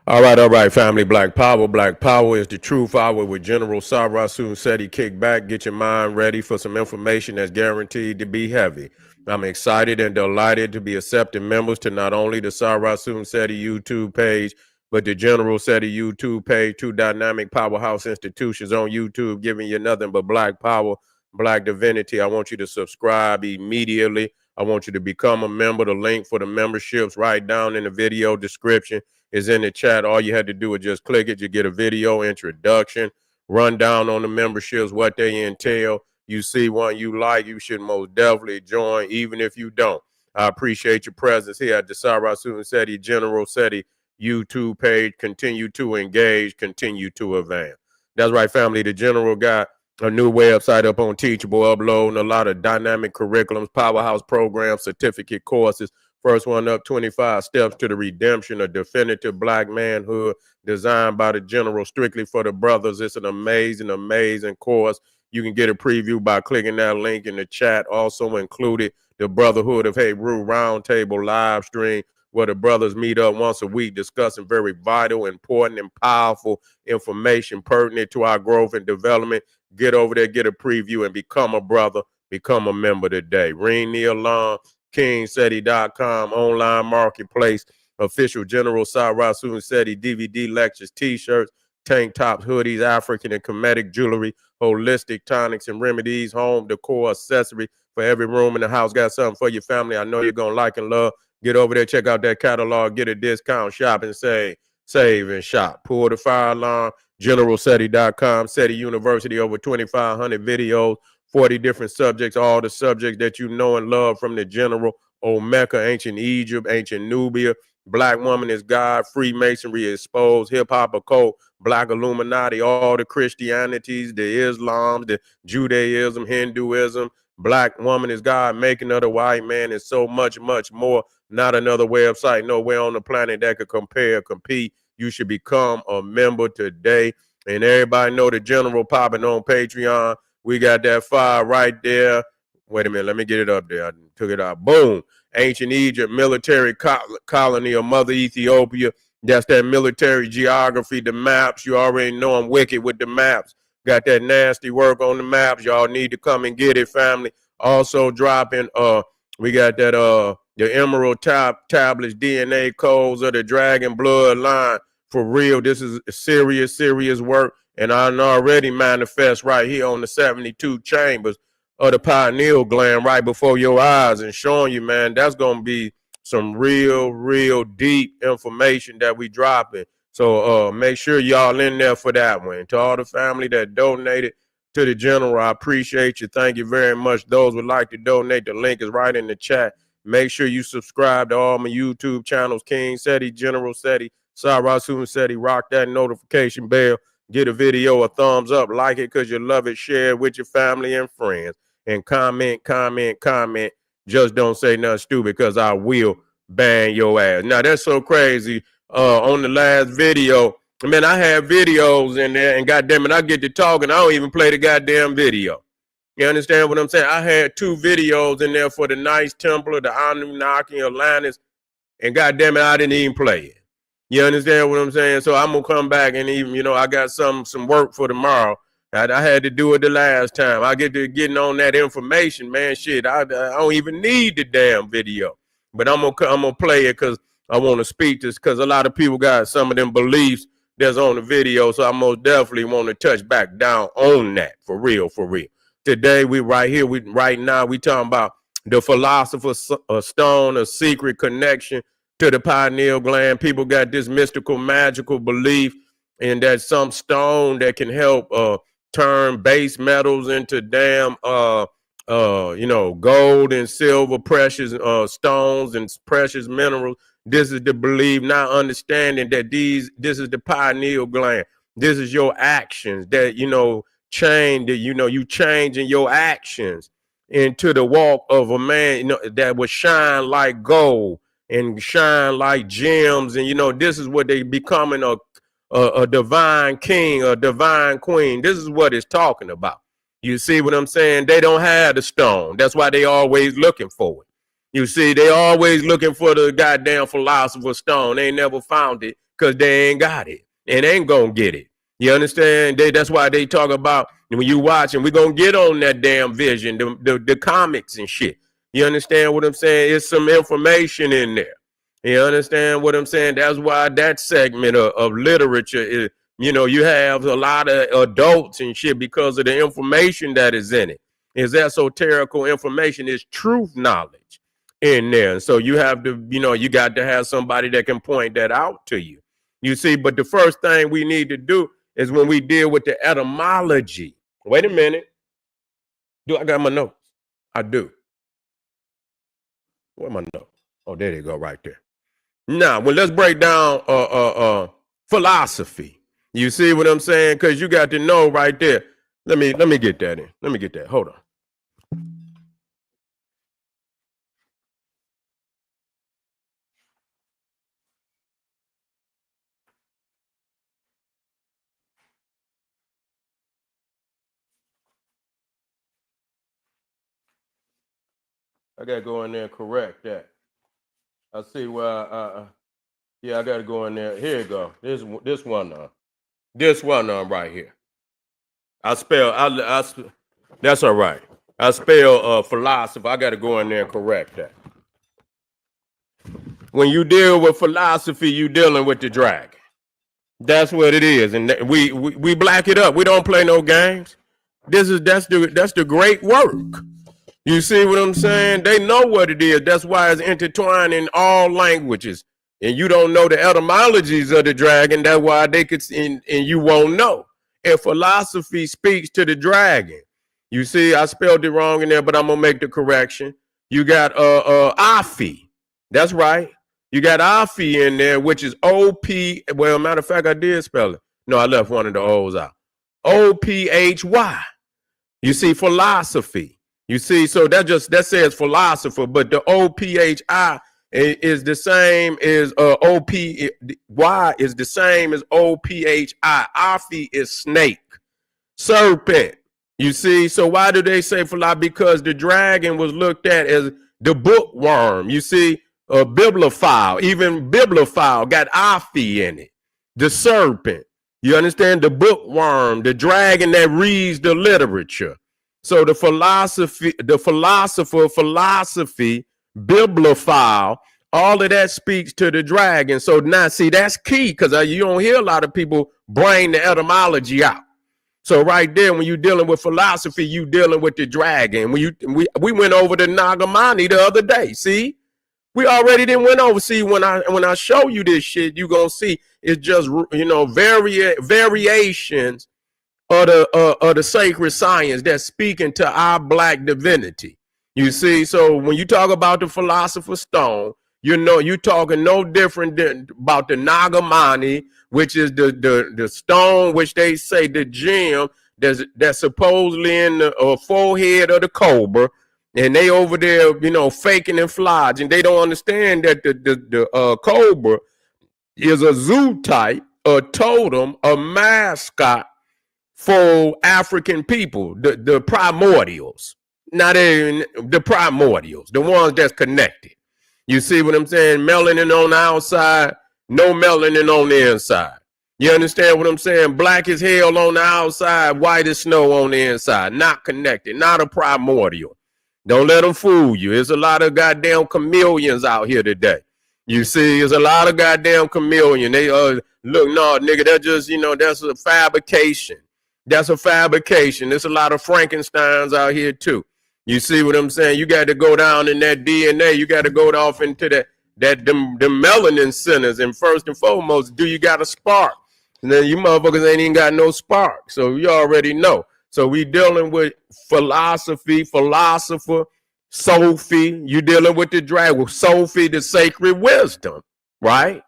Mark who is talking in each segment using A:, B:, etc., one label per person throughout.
A: All right, family. Black Power. Black Power is the truth hour with General Sarasun Seti. Kick back, get your mind ready for some information that's guaranteed to be heavy. I'm excited and delighted to be accepting members to not only the Sarasun Seti YouTube page, but the General Seti YouTube page, two dynamic powerhouse institutions on YouTube, giving you nothing but Black Power, Black Divinity. I want you to subscribe immediately. I want you to become a member. The link for the memberships right down in the video description is in the chat. All you had to do is just click it. You get a video introduction, rundown on the memberships, what they entail. You see one you like, you should most definitely join, even if you don't. I appreciate your presence here at the Sarasun Seti General Seti YouTube page. Continue to engage, continue to advance. That's right, family. The General got a new website up on Teachable, uploading a lot of dynamic curriculums, powerhouse programs, certificate courses. First one up, 25 Steps to the Redemption, a definitive Black manhood designed by the General strictly for the brothers. It's an amazing, amazing course. You can get a preview by clicking that link in the chat. Also included the Brotherhood of Hebrew Roundtable live stream, where the brothers meet up once a week discussing very vital, important, and powerful information pertinent to our growth and development. Get over there, get a preview, and become a brother, become a member today. Ring the alarm. KingSeti.com, online marketplace, official General Sarasun Seti DVD lectures, t-shirts, tank tops, hoodies, African and Kemetic jewelry, holistic tonics and remedies, home decor, accessory for every room in the house. Got something for your family I know you're going to like and love. Get over there, check out that catalog, get a discount, shop and save and shop. Pull the fire alarm, GeneralSeti.com, Seti University, over 2,500 videos, 40 different subjects, all the subjects that you know and love from the General. Omeka, ancient Egypt, ancient Nubia, Black woman is God, Freemasonry exposed, hip-hop occult, Black Illuminati, all the Christianities, the Islam, the Judaism, Hinduism, Black woman is God, making of the white man, and so much, much more. Not another website nowhere on the planet that could compare, compete. You should become a member today. And everybody know the General popping on Patreon. We got that file right there. Wait a minute, let me get it up there. I took it out. Boom. Ancient Egypt, military colony of Mother Ethiopia. That's that military geography, the maps. You already know I'm wicked with the maps. Got that nasty work on the maps. Y'all need to come and get it, family. Also dropping, we got that the Emerald tablets, DNA codes of the Dragon bloodline. For real, this is serious, serious work. And I already manifest right here on the 72 chambers of the pineal gland right before your eyes and showing you, man, that's going to be some real, real deep information that we dropping. So make sure y'all in there for that one. To all the family that donated to the General, I appreciate you. Thank you very much. Those would like to donate, the link is right in the chat. Make sure you subscribe to all my YouTube channels, King Seti, General Seti, Sarasun Seti. Rock that notification bell. Get a video a thumbs up, like it because you love it, share it with your family and friends, and comment, comment, comment. Just don't say nothing stupid because I will ban your ass. Now, that's so crazy. On the last video, man, I had videos in there, and goddamn it, I get to talking. I don't even play the goddamn video. You understand what I'm saying? I had 2 videos in there for the Knights Templar, the Anunnaki, Atlantis, and goddamn it, I didn't even play it. You understand what I'm saying? So I'm gonna come back and even, I got some work for tomorrow. I had to do it the last time. I get to getting on that information, man. Shit, I don't even need the damn video, but I'm gonna play it because I want to speak this, because a lot of people got some of them beliefs that's on the video. So I most definitely want to touch back down on that for real, for real. Today we right here, right now we talking about the Philosopher's Stone, a secret connection to the pineal gland. People got this mystical, magical belief in that some stone that can help turn base metals into damn gold and silver, precious stones and precious minerals. This is the belief, not understanding that this is the pineal gland. This is your actions that change, that you changing your actions into the walk of a man that will shine like gold and shine like gems. And this is what they becoming, a divine king, a divine queen. This is what it's talking about. You see what I'm saying? They don't have the stone. That's why they always looking for it. You see, they always looking for the goddamn philosopher's stone. They ain't never found it because they ain't got it and ain't gonna get it. You understand? That's why they talk about when you watch, and we're gonna get on that damn vision, the comics and shit. You understand what I'm saying? It's some information in there. You understand what I'm saying? That's why that segment of literature is, you have a lot of adults and shit because of the information that is in it. Is esoterical information, is truth knowledge in there. So you have to, you got to have somebody that can point that out to you. You see, but the first thing we need to do is when we deal with the etymology. Wait a minute. Do I got my notes? I do. Where my notes? Oh, there they go, right there. Now, well, let's break down philosophy. You see what I'm saying? Because you got to know right there. Let me get that in. Let me get that. Hold on. I gotta go in there and correct that. I see where yeah, I gotta go in there. Here you go. This one right here. I spell that's all right. I spell philosophy. I gotta go in there and correct that. When you deal with philosophy, you dealing with the dragon. That's what it is, and we black it up. We don't play no games. That's the great work. You see what I'm saying? They know what it is. That's why it's intertwined in all languages. And you don't know the etymologies of the dragon. That's why they could, and you won't know. And philosophy speaks to the dragon. You see, I spelled it wrong in there, but I'm gonna make the correction. You got Afi. That's right. You got Afi in there, which is O-P. Well, matter of fact, I did spell it. No, I left one of the O's out. O-P-H-Y. You see, philosophy. You see, so that says philosopher, but the O-P-H-I is the same as O-P-Y is the same as O-P-H-I. Afi is snake, serpent. You see, so why do they say philosophy? Because the dragon was looked at as the bookworm. You see, a bibliophile, even bibliophile got Afi in it, the serpent. You understand? The bookworm, the dragon that reads the literature. So the philosopher, philosophy, bibliophile, all of that speaks to the dragon. So now, see, that's key because you don't hear a lot of people bring the etymology out. So right there, when you're dealing with philosophy, you dealing with the dragon. We went over the Nagamani the other day. See, we already didn't went over. See, when I show you this shit, you gonna see it's just variations of the sacred science that's speaking to our black divinity. You see, so when you talk about the philosopher's stone, you're talking no different than about the Nagamani, which is the stone which they say the gem that's supposedly in the forehead of the cobra, and they over there, faking and flogging. They don't understand that the cobra is a zoo type, a totem, a mascot for African people, the primordials, not even the primordials, the ones that's connected. You see what I'm saying? Melanin on the outside, no melanin on the inside. You understand what I'm saying? Black as hell on the outside, white as snow on the inside. Not connected, not a primordial. Don't let them fool you. There's a lot of goddamn chameleons out here today. You see, there's a lot of goddamn chameleon. They look, no, nigga, that's just, that's a fabrication. That's a fabrication. There's a lot of Frankensteins out here too. You see what I'm saying? You got to go down in that DNA. You got to go off into them melanin centers. And first and foremost, do you got a spark? And then you motherfuckers ain't even got no spark. So you already know. So we dealing with philosophy, philosopher, Sophie. You dealing with the dragon. Sophie, the sacred wisdom, right?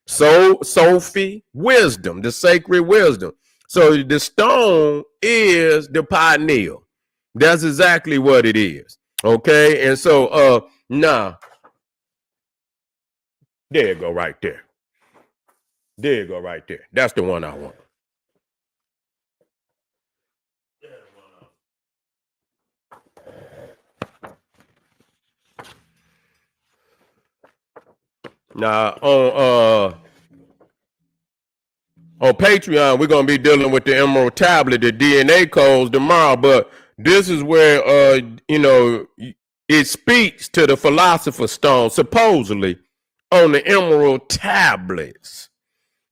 A: So Sophie, wisdom, the sacred wisdom. So the stone is the pineal. That's exactly what it is. Okay. And so now, there you go right there. There you go right there. That's the one I want. Now on Patreon, we're gonna be dealing with the Emerald Tablet, the DNA codes tomorrow. But this is where it speaks to the Philosopher's Stone, supposedly on the Emerald Tablets.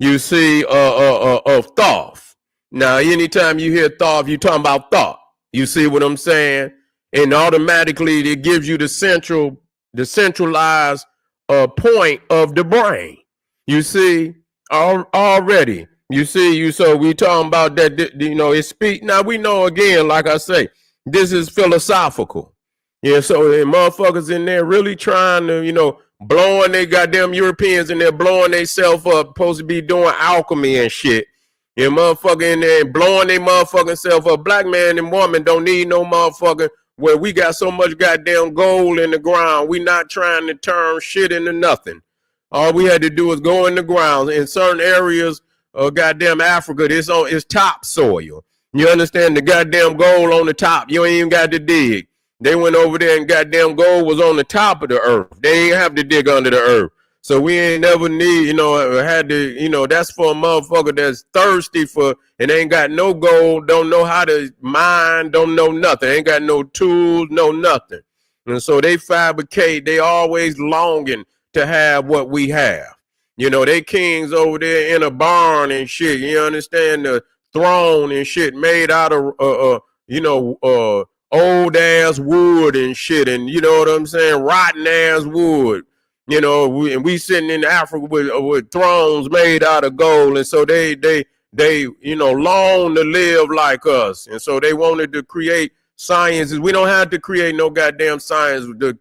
A: You see, of Thoth. Now, anytime you hear Thoth, you're talking about thought. You see what I'm saying? And automatically it gives you the centralized point of the brain. You see, already. You see, so we talking about that, it speak. Now we know again, like I say, this is philosophical. Yeah, so the motherfuckers in there really trying to, blowing they goddamn Europeans in there, blowing themselves up, supposed to be doing alchemy and shit. Yeah, motherfucker in there blowing their motherfucking self up. Black man and woman don't need no motherfucker where we got so much goddamn gold in the ground. We not trying to turn shit into nothing. All we had to do is go in the ground. In certain areas of goddamn Africa, it's topsoil. You understand? The goddamn gold on the top. You ain't even got to dig. They went over there and goddamn gold was on the top of the earth. They ain't have to dig under the earth. So we ain't never need, had to, that's for a motherfucker that's thirsty for and ain't got no gold, don't know how to mine, don't know nothing, ain't got no tools, no nothing. And so they fabricate, they always longing to have what we have. They kings over there in a barn and shit. You understand? The throne and shit made out of old ass wood and shit, and you know what I'm saying, rotten ass wood. We sitting in Africa with thrones made out of gold, and so they long to live like us, and so they wanted to create sciences. We don't have to create no goddamn science to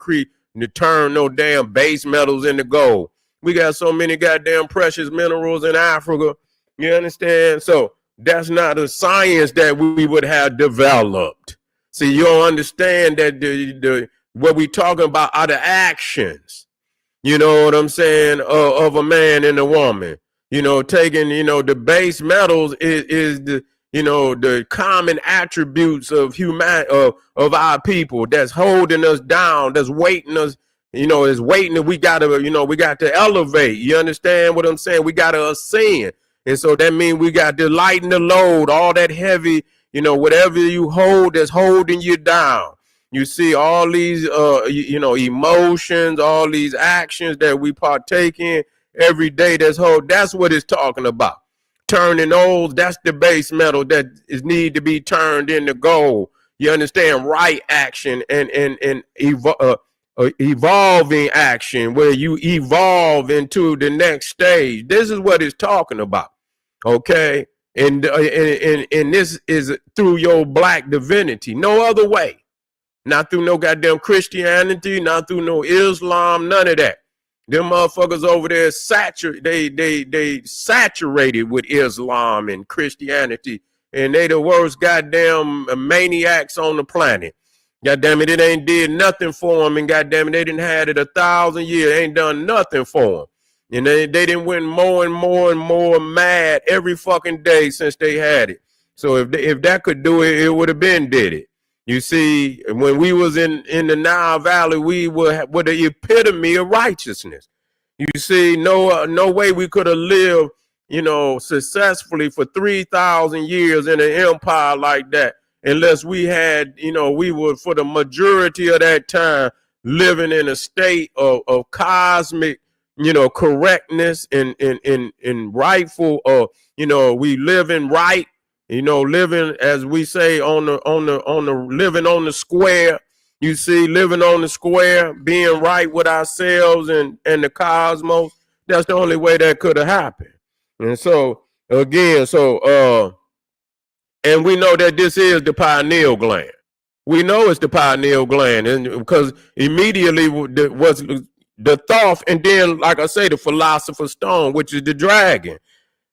A: turn no damn base metals into gold. We got so many goddamn precious minerals in Africa. You understand? So that's not a science that we would have developed. See, you don't understand that what we talking about are the actions. You know what I'm saying? Of a man and a woman. Taking, the base metals is the common attributes of of our people that's holding us down, that's waiting us, is waiting that we gotta elevate. You understand what I'm saying? We gotta ascend. And so that means we got to lighten the load, all that heavy, whatever you hold that's holding you down. You see all these, emotions, all these actions that we partake in every day. That's what it's talking about. Turning old, that's the base metal that is need to be turned into gold. You understand? Right action and evolving action, where you evolve into the next stage. This is what it's talking about. Okay, and this is through your black divinity. No other way. Not through no goddamn Christianity, not through no Islam, none of that. Them motherfuckers over there they saturated with Islam and Christianity, and they the worst goddamn maniacs on the planet. Goddamn it ain't did nothing for them, and goddamn it, they didn't had it 1,000 years, ain't done nothing for them. And they didn't went more and more and more mad every fucking day since they had it. So if that could do it, it would have been did it. You see, when we was in the Nile Valley, we were the epitome of righteousness. You see, no way we could have lived, successfully for 3,000 years in an empire like that, unless we had, we were for the majority of that time living in a state of cosmic, correctness and rightful, we living right, living, as we say, on the living on the square. You see, living on the square, being right with ourselves and the cosmos. That's the only way that could have happened. And so again, and we know that this is the pineal gland. We know it's the pineal gland, and because immediately was the thought, and then, like I say, the Philosopher's Stone, which is the dragon.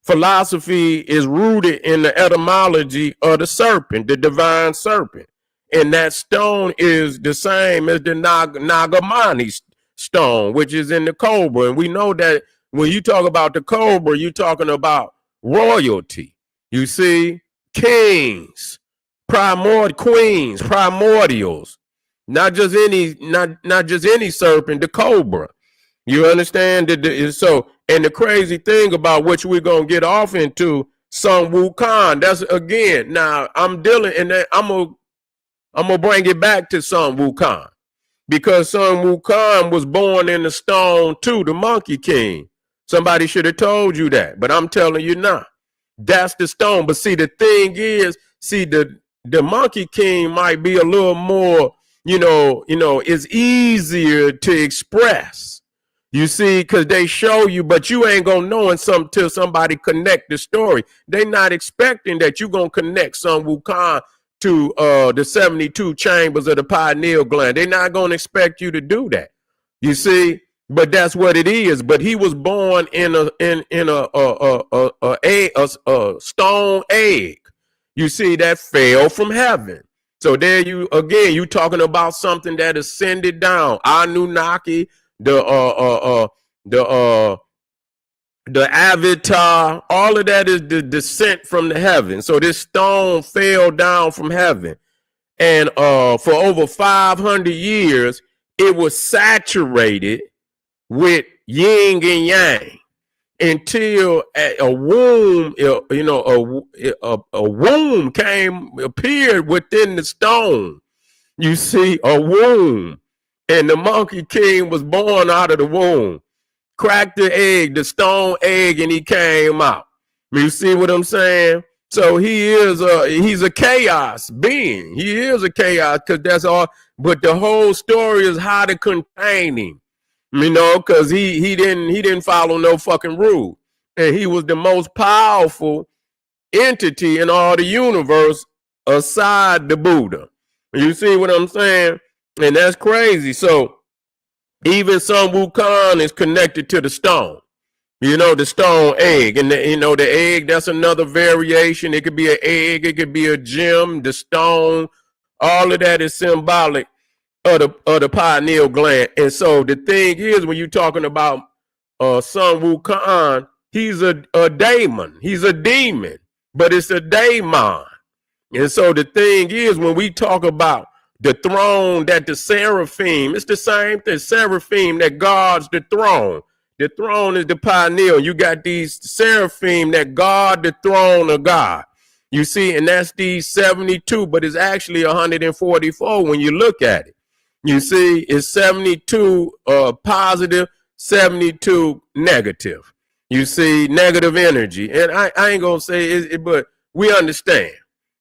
A: Philosophy is rooted in the etymology of the serpent, the divine serpent. And that stone is the same as the Nagamani stone, which is in the cobra. And we know that when you talk about the cobra, you're talking about royalty. You see, kings, queens, primordials, not just any serpent, the cobra. You understand? So, and the crazy thing about which we're going to get off into, Sun Wukong, that's again, now I'm dealing, and I'm gonna bring it back to Sun Wukong, because Sun Wukong was born in the stone too, the Monkey King. Somebody should have told you that, but I'm telling you now. That's the stone. But see, the thing is, see, the Monkey King might be a little more, it's easier to express. You see, because they show you, but you ain't gonna know until somebody connect the story. They not expecting that you gonna connect Sun Wukong to the 72 chambers of the pineal gland. They're not gonna expect you to do that. You see, but that's what it is. But he was born in a stone egg. You see, that fell from heaven. So there you again, you talking about something that ascended down. Anunnaki, the avatar, all of that is the descent from the heaven. So this stone fell down from heaven, and for over 500 years, it was saturated with yin and yang until a womb, a womb appeared within the stone. You see, a womb, and the Monkey King was born out of the womb. Cracked the egg, the stone egg, and he came out. You see what I'm saying? So he's a chaos being. He is a chaos, because that's all. But the whole story is how to contain him. Because he didn't follow no fucking rule, and he was the most powerful entity in all the universe aside the Buddha. You see what I'm saying? And that's crazy. So even Sun Wukong is connected to the stone. The stone egg, and the egg, that's another variation. It could be an egg, it could be a gem, the stone. All of that is symbolic of the pineal gland. And so the thing is, when you're talking about Sun Wukong, he's a daemon. He's a demon, but it's a daemon. And so the thing is, when we talk about the throne that the seraphim, it's the same thing. Seraphim that guards the throne. The throne is the pineal. You got these seraphim that guard the throne of God. You see, and that's these 72, but it's actually 144 when you look at it. You see, it's 72 positive, 72 negative. You see, negative energy. And I ain't going to say it, but we understand.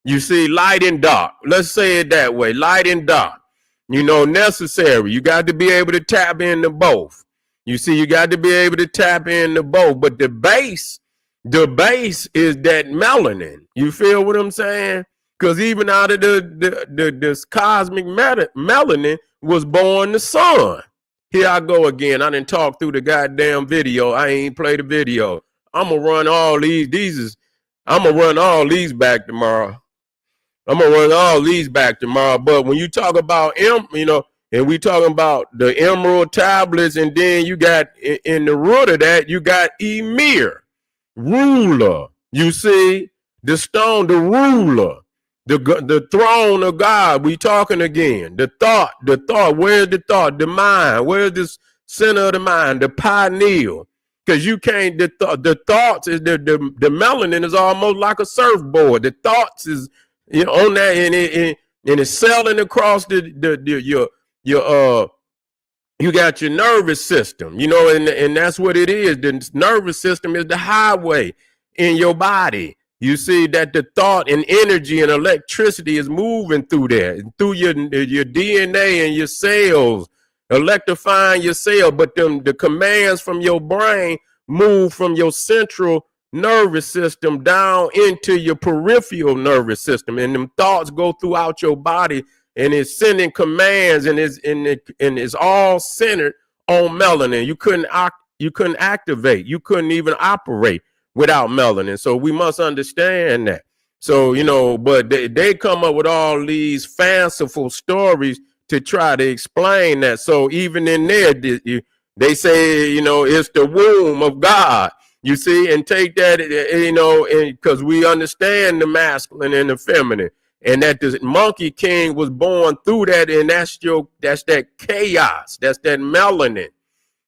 A: You see, light and dark. Let's say it that way. Light and dark. Necessary. You got to be able to tap into both. You see, you got to be able to tap into both. But the base is that melanin. You feel what I'm saying? Because even out of this cosmic melanin was born the sun. Here I go again. I didn't talk through the goddamn video. I ain't play the video. I'm going to run all these. I'm going to run all these back tomorrow. But when you talk about and we talking about the emerald tablets, and then you got in the root of that, you got Emir, ruler. You see, the stone, the ruler, the throne of God. We talking again. The thought. Where's the thought? The mind. Where's this center of the mind? The pineal. Because you can't. The thoughts is the melanin is almost like a surfboard. The thoughts is on that, and it's sailing across you got your nervous system, and that's what it is. The nervous system is the highway in your body. You see that the thought and energy and electricity is moving through there, through your DNA and your cells, electrifying your cell. But the commands from your brain move from your central nervous system down into your peripheral nervous system, and them thoughts go throughout your body, and it's sending commands, and it's all centered on melanin. You couldn't activate, you couldn't even operate without melanin. So we must understand that. So but they come up with all these fanciful stories to try to explain that. So even in there, they say it's the womb of God. You see, and take that, because we understand the masculine and the feminine, and that the Monkey King was born through that, and that's that chaos, that's that melanin.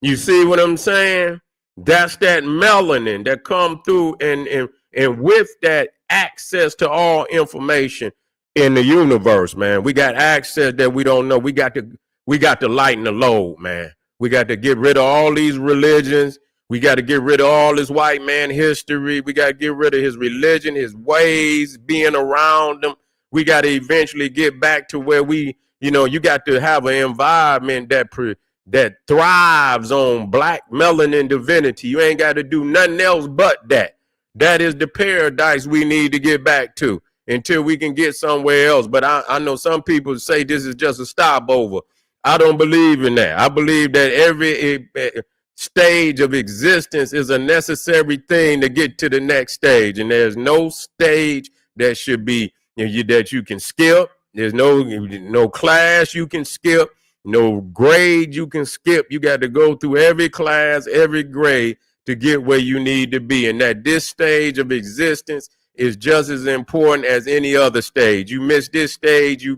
A: You see what I'm saying? That's that melanin that come through, and with that access to all information in the universe, man. We got access that we don't know. We got to lighten the load, man. We got to get rid of all these religions. We got to get rid of all this white man history. We got to get rid of his religion, his ways, being around them. We got to eventually get back to where you got to have an environment that thrives on black melanin divinity. You ain't got to do nothing else but that. That is the paradise we need to get back to until we can get somewhere else. But I know some people say this is just a stopover. I don't believe in that. I believe that every stage of existence is a necessary thing to get to the next stage. And there's no stage that should be that you can skip. There's no class you can skip. No grade you can skip. You got to go through every class, every grade to get where you need to be. And that this stage of existence is just as important as any other stage. You miss this stage, you're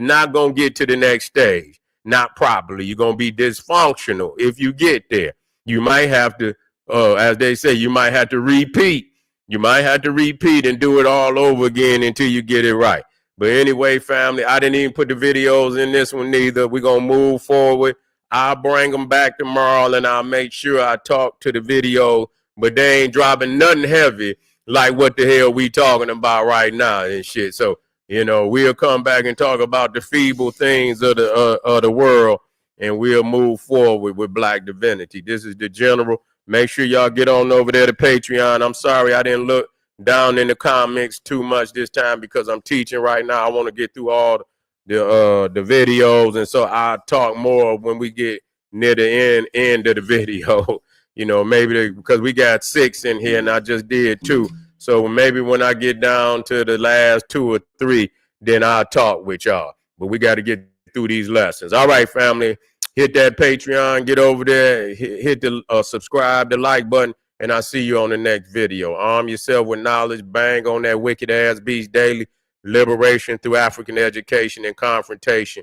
A: not gonna get to the next stage. Not properly. You're gonna be dysfunctional if you get there. You might have to, as they say, you might have to repeat. You might have to repeat and do it all over again until you get it right. But anyway, family, I didn't even put the videos in this one neither. We're going to move forward. I'll bring them back tomorrow, and I'll make sure I talk to the video, but they ain't dropping nothing heavy like what the hell we talking about right now and shit. So, we'll come back and talk about the feeble things of the world, and we'll move forward with Black Divinity. This is the General. Make sure y'all get on over there to Patreon. I'm sorry I didn't look down in the comments too much this time because I'm teaching right now. I want to get through all the videos, and so I'll talk more when we get near the end of the video. Maybe because we got 6 in here and I just did 2. So maybe when I get down to the last 2 or 3, then I'll talk with y'all. But we got to get through these lessons. All right, family. Hit that Patreon, get over there, hit the subscribe, the like button, and I'll see you on the next video. Arm yourself with knowledge, bang on that wicked ass beast daily, liberation through African education and confrontation,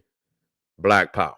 A: Black Power.